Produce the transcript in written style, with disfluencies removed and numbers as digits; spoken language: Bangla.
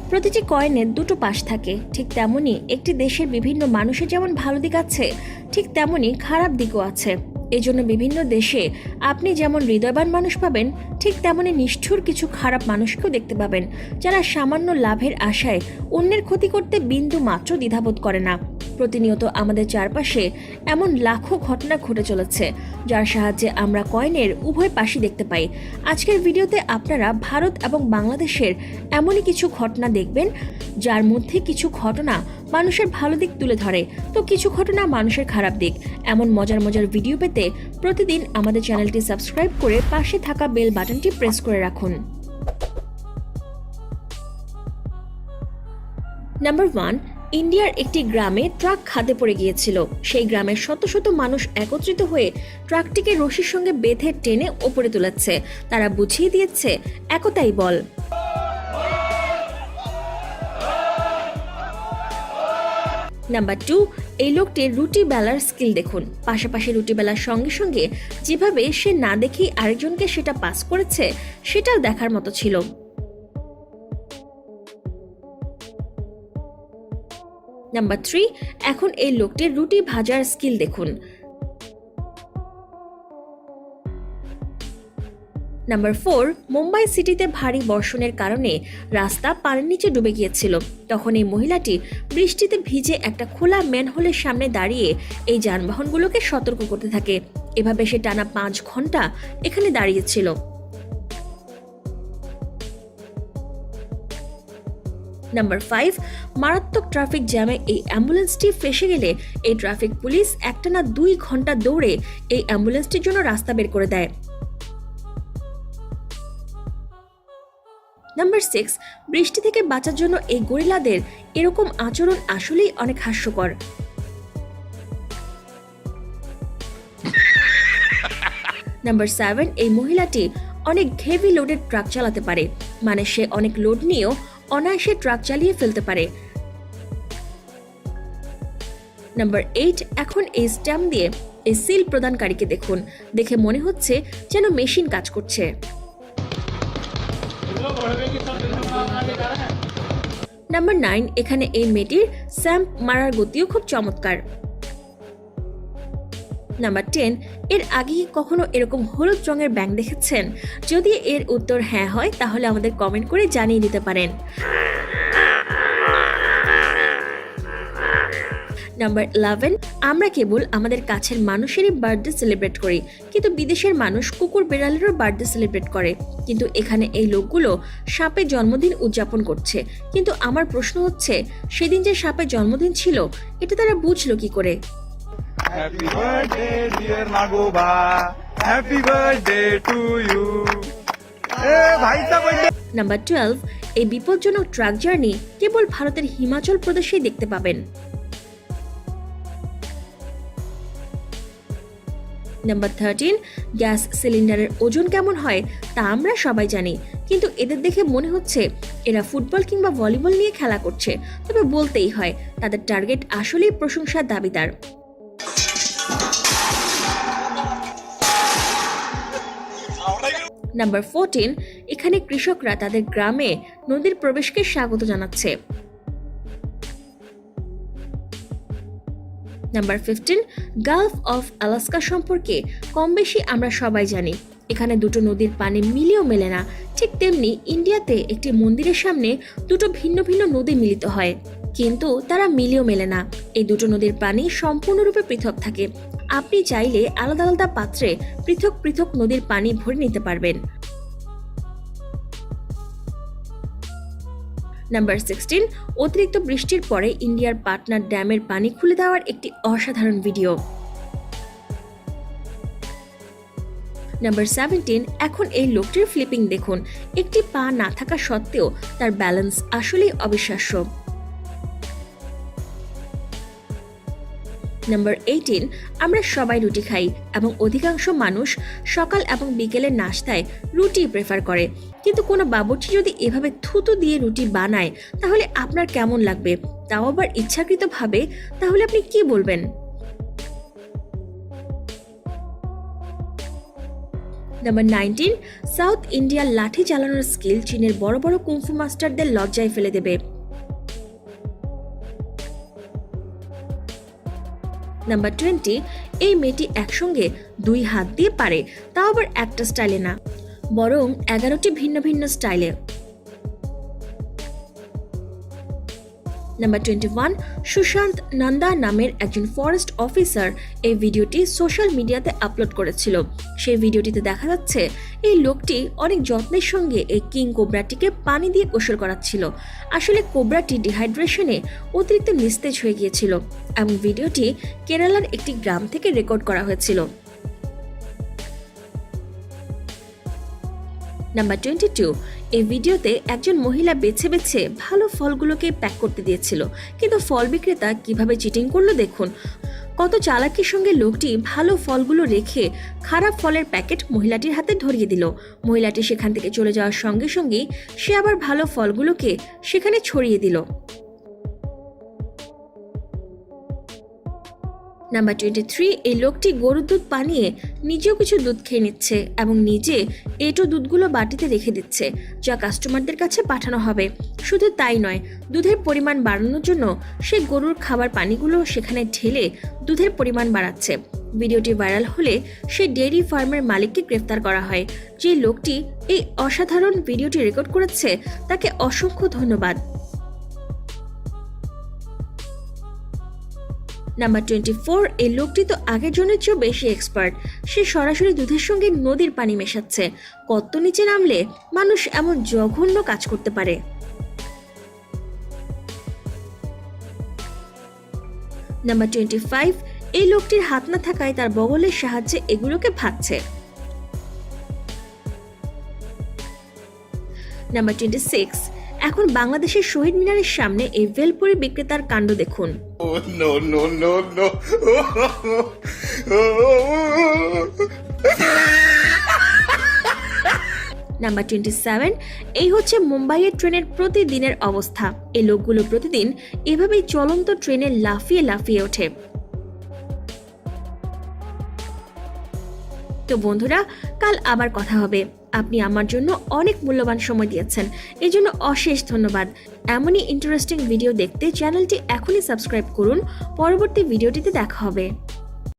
প্রতিটি কয়েনের দুটো পাশ থাকে, ঠিক তেমনই একটি দেশের বিভিন্ন মানুষের যেমন ভালো দিক আছে, ঠিক তেমনই খারাপ দিকও আছে। এজন্য বিভিন্ন দেশে আপনি যেমন হৃদয়বান মানুষ পাবেন, ঠিক তেমনই নিষ্ঠুর কিছু খারাপ মানুষকেও দেখতে পাবেন, যারা সামান্য লাভের আশায় অন্যের ক্ষতি করতে বিন্দু মাত্র দ্বিধাবোধ করে না। প্রতিনিয়ত আমাদের চারপাশে এমন লাখো ঘটনা ঘটে চলেছে, যার সাহায্যে আমরা কয়েনের উভয় পাশই দেখতে পাই। আজকের ভিডিওতে আপনারা ভারত এবং বাংলাদেশের এমনই কিছু ঘটনা দেখবেন, যার মধ্যে কিছু ঘটনা মানুষের ভালো দিক তুলে ধরে, তো কিছু ঘটনা মানুষের খারাপ দিক। এমন মজার মজার ভিডিও পেতে প্রতিদিন আমাদের চ্যানেলটি সাবস্ক্রাইব করে পাশে থাকা বেল বাটনটি প্রেস করে রাখুন। নাম্বার 1, ইন্ডিয়ার একটি গ্রামে ট্রাক খাদে পড়ে গিয়েছিল। সেই গ্রামের শত শত মানুষ একত্রিত হয়ে ট্রাকটিকে রশির সঙ্গে বেঁধে টেনে ওপরে তুলেছে। তারা বুঝিয়ে দিয়েছে একতাই বল। নাম্বার 2, এই লোকটির রুটি বেলার স্কিল দেখুন। পাশাপাশি রুটি বেলার সঙ্গে সঙ্গে যেভাবে সে না দেখেই আরেকজনকে সেটা পাস করেছে, সেটাও দেখার মতো ছিল। নাম্বার 3, এখন এই লোকটির রুটি ভাজার স্কিল দেখুন। নাম্বার 4, মুম্বাই সিটিতে ভারী বর্ষণের কারণে রাস্তা পানির নিচে ডুবে গিয়েছিল। তখন এই মহিলাটি বৃষ্টিতে ভিজে একটা খোলা ম্যানহোলের সামনে দাঁড়িয়ে এই যানবাহনগুলোকে সতর্ক করতে থাকে। এভাবে সে টানা 5 ঘন্টা এখানে দাঁড়িয়েছিল। নাম্বার 5, মারাত্মক ট্রাফিক জ্যামে এই অ্যাম্বুলেন্সটি ফেসে গেলে এই ট্রাফিক পুলিশ একটানা 2 ঘন্টা দৌড়ে এই অ্যাম্বুলেন্সটির জন্য রাস্তা বের করে দেয়। নাম্বার 6, বৃষ্টি থেকে বাঁচার জন্য এই গরিলাদের এরকম আচরণ আসলেই অনেক হাস্যকর। নাম্বার 7, এই মহিলাটি অনেক হেভি লোডেড ট্রাক চালাতে পারে, মানে সে অনেক লোড নিয়েও অনায়াসে ট্রাক চালিয়ে ফেলতে পারে। নাম্বার 8, এখন এই স্ট্যাম্প দিয়ে এই সিল প্রদানকারীকে দেখুন। দেখে মনে হচ্ছে যেন মেশিন কাজ করছে। নাম্বার 9, এখানে এই মেয়েটির স্ট্যাম্প মারার গতিও খুব চমৎকার। নাম্বার 10, এর আগে কি কখনো এরকম হলুদ রঙের ব্যাঙ দেখেছেন? যদি এর উত্তর হ্যাঁ হয়, তাহলে আমাদের কমেন্ট করে জানিয়ে দিতে পারেন। নাম্বার 11, আমরা কেবল আমাদের কাছের মানুষেরই বার্থডে সেলিব্রেট করি, কিন্তু বিদেশের মানুষ কুকুর বিড়ালেরও বার্থডে সেলিব্রেট করে। কিন্তু এখানে এই লোকগুলো সাপের জন্মদিন উদযাপন করছে। কিন্তু আমার প্রশ্ন হচ্ছে, সেদিন যে সাপের জন্মদিন ছিল, এটা তারা বুঝলো কি করে? Happy birthday dear Magoba, happy birthday to you. ভাই সাহেব। নাম্বার 12, এই বিপজ্জনক ট্রাক জার্নি কেবল ভারতের হিমাচল প্রদেশেই দেখতে পাবেন। নাম্বার 13, গ্যাস সিলিন্ডারের ওজন কেমন হয় তা আমরা সবাই জানি, কিন্তু এদের দেখে মনে হচ্ছে এরা ফুটবল কিংবা ভলিবল নিয়ে খেলা করছে। তবে বলতেই হয়, তাদের টার্গেট আসলেই প্রশংসার দাবিদার। নাম্বার 14, এখানে কৃষকরা তাদের গ্রামে নদীর প্রবেশকে স্বাগত জানাচ্ছে। নাম্বার 15, গালফ অফ আলাস্কা সম্পর্কে কম বেশি আমরা সবাই জানি। এখানে দুটো নদীর পানি মিলেও মেলে না। ঠিক তেমনি ইন্ডিয়াতে একটি মন্দিরের সামনে দুটো ভিন্ন ভিন্ন নদী মিলিত হয়, কিন্তু তারা মিলেও মেলে না। এই দুটো নদীর পানি সম্পূর্ণরূপে পৃথক থাকে। আপনি চাইলে আলাদা আলাদা পাত্রে পৃথক পৃথক নদীর পানি ভরে নিতে পারবেন। নাম্বার 16, অতিরিক্ত বৃষ্টির পরে ইন্ডিয়ার পাটনা ড্যামের পানি খুলে দেওয়ার একটি অসাধারণ ভিডিও। নাম্বার 17, এখন এই লোকটির ফ্লিপিং দেখুন। একটি পা না থাকা সত্ত্বেও তার ব্যালেন্স আসলেই অবিশ্বাস্য। নাম্বার 18, আমরা সবাই রুটি খাই এবং অধিকাংশ মানুষ সকাল এবং বিকেলের নাস্তায় রুটি প্রেফার করে। কিন্তু কোনো বাবুর্চি যদি এভাবে থুতু দিয়ে রুটি বানায়, তাহলে আপনার কেমন লাগবে? তাও আবার ইচ্ছাকৃতভাবে, তাহলে আপনি কি বলবেন? নাম্বার 19, সাউথ ইন্ডিয়ার লাঠি চালানোর স্কিল চীনের বড় বড় কুংফু মাস্টারদের লজ্জায় ফেলে দেবে। নাম্বার 20, এই মেয়েটি একসঙ্গে 2 হাত দিয়ে পারে, তাও আবার একটা স্টাইলে না, বরং 11টি ভিন্ন ভিন্ন স্টাইলে। নাম্বার 21, সুশান্ত নন্দা নামের একজন ফরেস্ট অফিসার এই ভিডিওটি সোশ্যাল মিডিয়াতে আপলোড করেছিল। সেই ভিডিওটিতে দেখা যাচ্ছে এই লোকটি অনেক যত্নের সঙ্গে এই কিং কোবরাটিকে পানি দিয়ে গোসল করাচ্ছিল। আসলে কোবরাটি ডিহাইড্রেশনে অতিরিক্ত নিস্তেজ হয়ে গিয়েছিল এবং ভিডিওটি কেরালার একটি গ্রাম থেকে রেকর্ড করা হয়েছিল। নাম্বার 22, এই ভিডিওতে একজন মহিলা বেছে বেছে ভালো ফলগুলোকে প্যাক করতে দিয়েছিল, কিন্তু ফল বিক্রেতা কিভাবে চিটিং করলো দেখুন। কত চালাকির সঙ্গে লোকটি ভালো ফলগুলো রেখে খারাপ ফলের প্যাকেট মহিলাটির হাতে ধরিয়ে দিল। মহিলাটি সেখান থেকে চলে যাওয়ার সঙ্গে সঙ্গেই সে আবার ভালো ফলগুলোকে সেখানে ছড়িয়ে দিল। নাম্বার 23, এই লোকটি গরুর দুধ বানিয়ে নিজেও কিছু দুধ খেয়ে নিচ্ছে এবং নিজে এটো দুধগুলো বাটিতে রেখে দিচ্ছে, যা কাস্টমারদের কাছে পাঠানো হবে। শুধু তাই নয়, দুধের পরিমাণ বাড়ানোর জন্য সে গরুর খাবার পানিগুলো সেখানে ঢেলে দুধের পরিমাণ বাড়াচ্ছে। ভিডিওটি ভাইরাল হলে সেই ডেয়ারি ফার্মের মালিককে গ্রেফতার করা হয়। যে লোকটি এই অসাধারণ ভিডিওটি রেকর্ড করেছে তাকে অসংখ্য ধন্যবাদ। নাম্বার 24, এই লোকটি তো আগের জনের চেয়েও বেশি এক্সপার্ট। সে সরাসরি দুধের সঙ্গে নদীর পানি মেশাচ্ছে। কত নিচে নামলে মানুষ এমন জঘন্য কাজ করতে পারে। নাম্বার 25, এই লোকটির হাত না থাকায় তার বগলের সাহায্যে এগুলোকে ভাঙছে। নাম্বার 26, এখন বাংলাদেশের শহীদ মিনারের সামনে এই ভেলপুরি বিক্রেতার কাণ্ড দেখুন। নাম্বার 27, এই হচ্ছে মুম্বাইয়ের ট্রেনের প্রতিদিনের অবস্থা। এই লোকগুলো প্রতিদিন এভাবেই চলন্ত ট্রেনে লাফিয়ে লাফিয়ে ওঠে। তো বন্ধুরা, কাল আবার কথা হবে। আপনি আমার জন্য অনেক মূল্যবান সময় দিয়েছেন, এই জন্য অশেষ ধন্যবাদ। এমনই ইন্টারেস্টিং ভিডিও দেখতে চ্যানেলটি এখনই সাবস্ক্রাইব করুন। পরবর্তী ভিডিওটিতে দেখা হবে।